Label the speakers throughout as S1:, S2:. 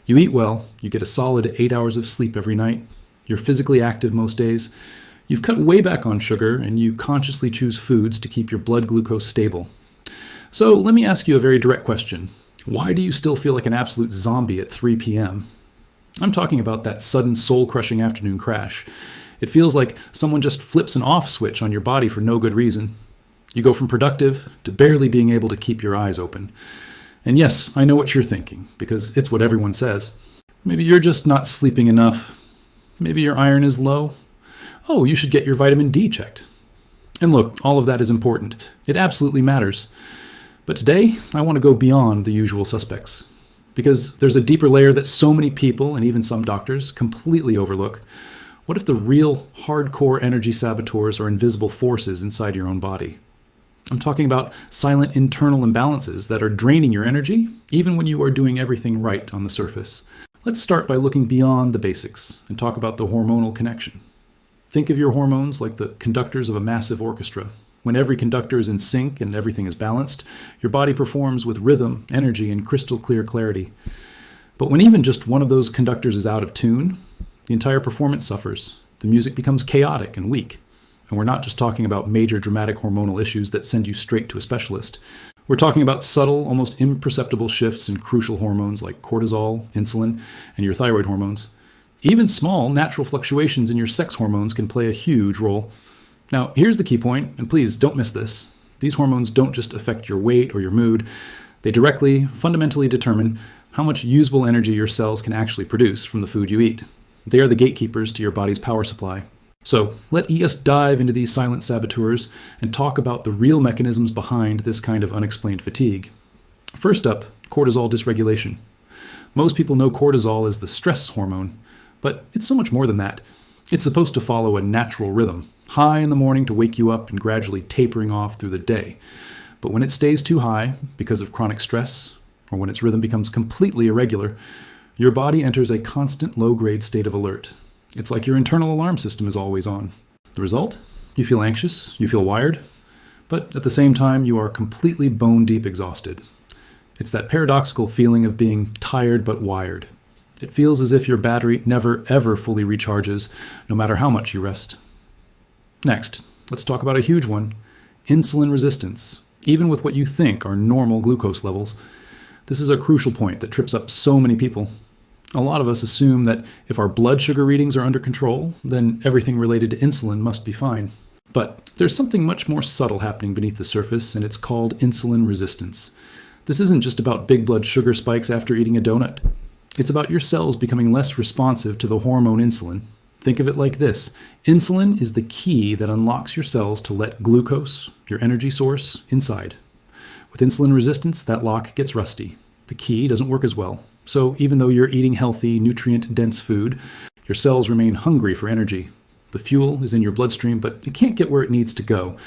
S1: You eat well, you get a solid 8 hours of sleep every night, you're physically active most days, you've cut way back on sugar, and you consciously choose foods to keep your blood glucose stable. So let me ask you a very direct question. Why do you still feel like an absolute zombie at 3 p.m.? I'm talking about that sudden soul-crushing afternoon crash. It feels like someone just flips an off switch on your body for no good reason. You go from productive to barely being able to keep your eyes open. And yes, I know what you're thinking, because it's what everyone says. Maybe you're just not sleeping enough. Maybe your iron is low. Oh, you should get your vitamin D checked. And look, all of that is important. It absolutely matters. But today, I want to go beyond the usual suspects. Because there's a deeper layer that so many people, and even some doctors, completely overlook. What if the real, hardcore energy saboteurs are invisible forces inside your own body? I'm talking about silent internal imbalances that are draining your energy, even when you are doing everything right on the surface. Let's start by looking beyond the basics and talk about the hormonal connection. Think of your hormones like the conductors of a massive orchestra. When every conductor is in sync and everything is balanced, your body performs with rhythm, energy, and crystal clear clarity. But when even just one of those conductors is out of tune, the entire performance suffers. The music becomes chaotic and weak. And we're not just talking about major dramatic hormonal issues that send you straight to a specialist. We're talking about subtle, almost imperceptible shifts in crucial hormones like cortisol, insulin, and your thyroid hormones. Even small, natural fluctuations in your sex hormones can play a huge role. Now, here's the key point, and please don't miss this. These hormones don't just affect your weight or your mood. They directly, fundamentally determine how much usable energy your cells can actually produce from the food you eat. They are the gatekeepers to your body's power supply. So let us dive into these silent saboteurs and talk about the real mechanisms behind this kind of unexplained fatigue. First up, cortisol dysregulation. Most people know cortisol as the stress hormone, but it's so much more than that. It's supposed to follow a natural rhythm, high in the morning to wake you up and gradually tapering off through the day. But when it stays too high because of chronic stress, or when its rhythm becomes completely irregular, your body enters a constant low-grade state of alert. It's like your internal alarm system is always on. The result? You feel anxious, you feel wired, but at the same time you are completely bone-deep exhausted. It's that paradoxical feeling of being tired but wired. It feels as if your battery never ever fully recharges, no matter how much you rest. Next, let's talk about a huge one, insulin resistance. Even with what you think are normal glucose levels, this is a crucial point that trips up so many people. A lot of us assume that if our blood sugar readings are under control, then everything related to insulin must be fine. But there's something much more subtle happening beneath the surface, and it's called insulin resistance. This isn't just about big blood sugar spikes after eating a donut. It's about your cells becoming less responsive to the hormone insulin. Think of it like this. Insulin is the key that unlocks your cells to let glucose, your energy source, inside. With insulin resistance, that lock gets rusty. The key doesn't work as well. So even though you're eating healthy, nutrient-dense food, your cells remain hungry for energy. The fuel is in your bloodstream, but it can't get where it needs to go.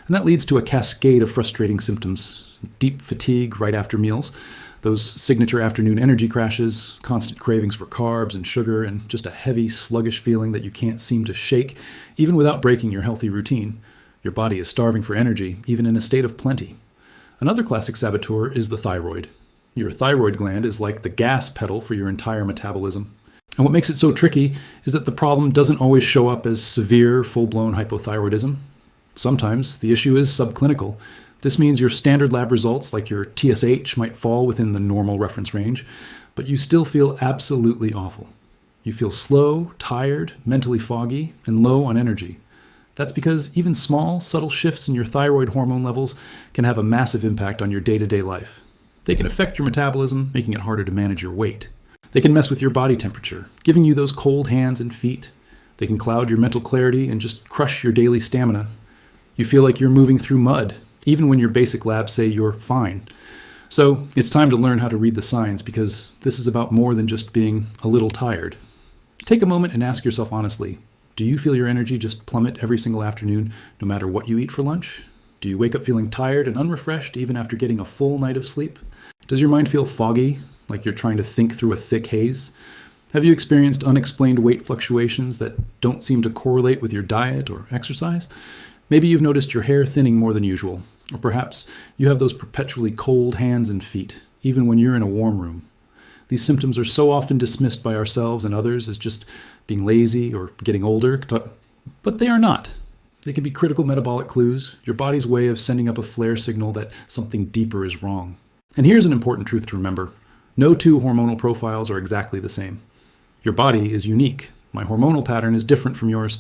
S1: And that leads to a cascade of frustrating symptoms. Deep fatigue right after meals, those signature afternoon energy crashes, constant cravings for carbs and sugar, and just a heavy, sluggish feeling that you can't seem to shake, even without breaking your healthy routine. Your body is starving for energy, even in a state of plenty. Another classic saboteur is the thyroid. Your thyroid gland is like the gas pedal for your entire metabolism. And what makes it so tricky is that the problem doesn't always show up as severe, full-blown hypothyroidism. Sometimes the issue is subclinical. This means your standard lab results, like your TSH, might fall within the normal reference range, but you still feel absolutely awful. You feel slow, tired, mentally foggy, and low on energy. That's because even small, subtle shifts in your thyroid hormone levels can have a massive impact on your day-to-day life. They can affect your metabolism, making it harder to manage your weight. They can mess with your body temperature, giving you those cold hands and feet. They can cloud your mental clarity and just crush your daily stamina. You feel like you're moving through mud, even when your basic labs say you're fine. So it's time to learn how to read the signs, because this is about more than just being a little tired. Take a moment and ask yourself honestly, do you feel your energy just plummet every single afternoon, no matter what you eat for lunch? Do you wake up feeling tired and unrefreshed even after getting a full night of sleep? Does your mind feel foggy, like you're trying to think through a thick haze? Have you experienced unexplained weight fluctuations that don't seem to correlate with your diet or exercise? Maybe you've noticed your hair thinning more than usual, or perhaps you have those perpetually cold hands and feet, even when you're in a warm room. These symptoms are so often dismissed by ourselves and others as just being lazy or getting older, but they are not. They can be critical metabolic clues, your body's way of sending up a flare signal that something deeper is wrong. And here's an important truth to remember. No two hormonal profiles are exactly the same. Your body is unique. My hormonal pattern is different from yours.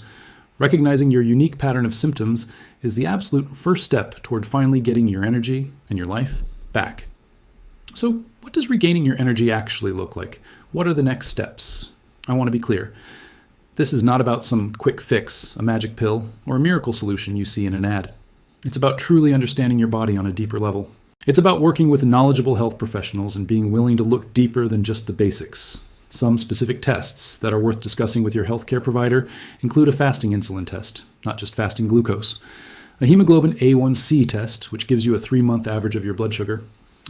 S1: Recognizing your unique pattern of symptoms is the absolute first step toward finally getting your energy and your life back. So, what does regaining your energy actually look like? What are the next steps? I want to be clear. This is not about some quick fix, a magic pill, or a miracle solution you see in an ad. It's about truly understanding your body on a deeper level. It's about working with knowledgeable health professionals and being willing to look deeper than just the basics. Some specific tests that are worth discussing with your healthcare provider include a fasting insulin test, not just fasting glucose, a hemoglobin A1C test, which gives you a 3-month average of your blood sugar,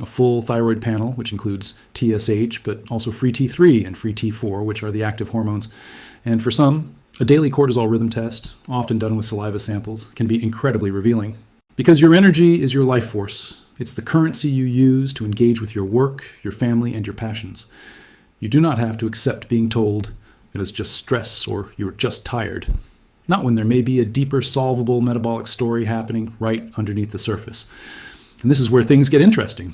S1: a full thyroid panel, which includes TSH, but also free T3 and free T4, which are the active hormones, and for some, a daily cortisol rhythm test, often done with saliva samples, can be incredibly revealing. Because your energy is your life force. It's the currency you use to engage with your work, your family, and your passions. You do not have to accept being told it is just stress or you are just tired. Not when there may be a deeper, solvable metabolic story happening right underneath the surface. And this is where things get interesting,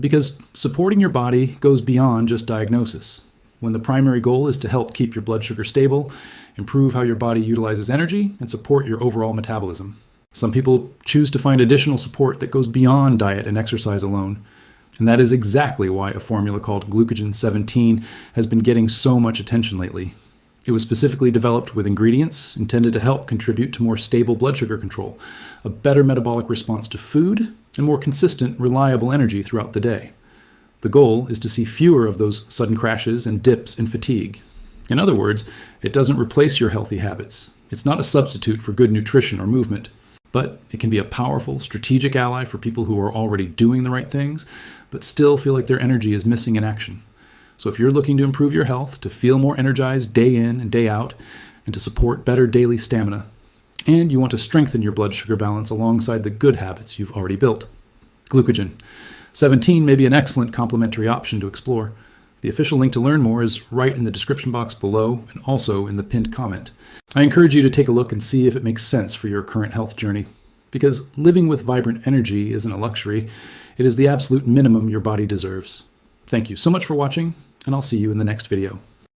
S1: because supporting your body goes beyond just diagnosis. When the primary goal is to help keep your blood sugar stable, improve how your body utilizes energy, and support your overall metabolism. Some people choose to find additional support that goes beyond diet and exercise alone. And that is exactly why a formula called Glucogen 17 has been getting so much attention lately. It was specifically developed with ingredients intended to help contribute to more stable blood sugar control, a better metabolic response to food, and more consistent, reliable energy throughout the day. The goal is to see fewer of those sudden crashes and dips in fatigue. In other words, it doesn't replace your healthy habits. It's not a substitute for good nutrition or movement, but it can be a powerful, strategic ally for people who are already doing the right things, but still feel like their energy is missing in action. So if you're looking to improve your health, to feel more energized day in and day out, and to support better daily stamina, and you want to strengthen your blood sugar balance alongside the good habits you've already built, Glucogen 17 may be an excellent complementary option to explore. The official link to learn more is right in the description box below and also in the pinned comment. I encourage you to take a look and see if it makes sense for your current health journey. Because living with vibrant energy isn't a luxury, it is the absolute minimum your body deserves. Thank you so much for watching, and I'll see you in the next video.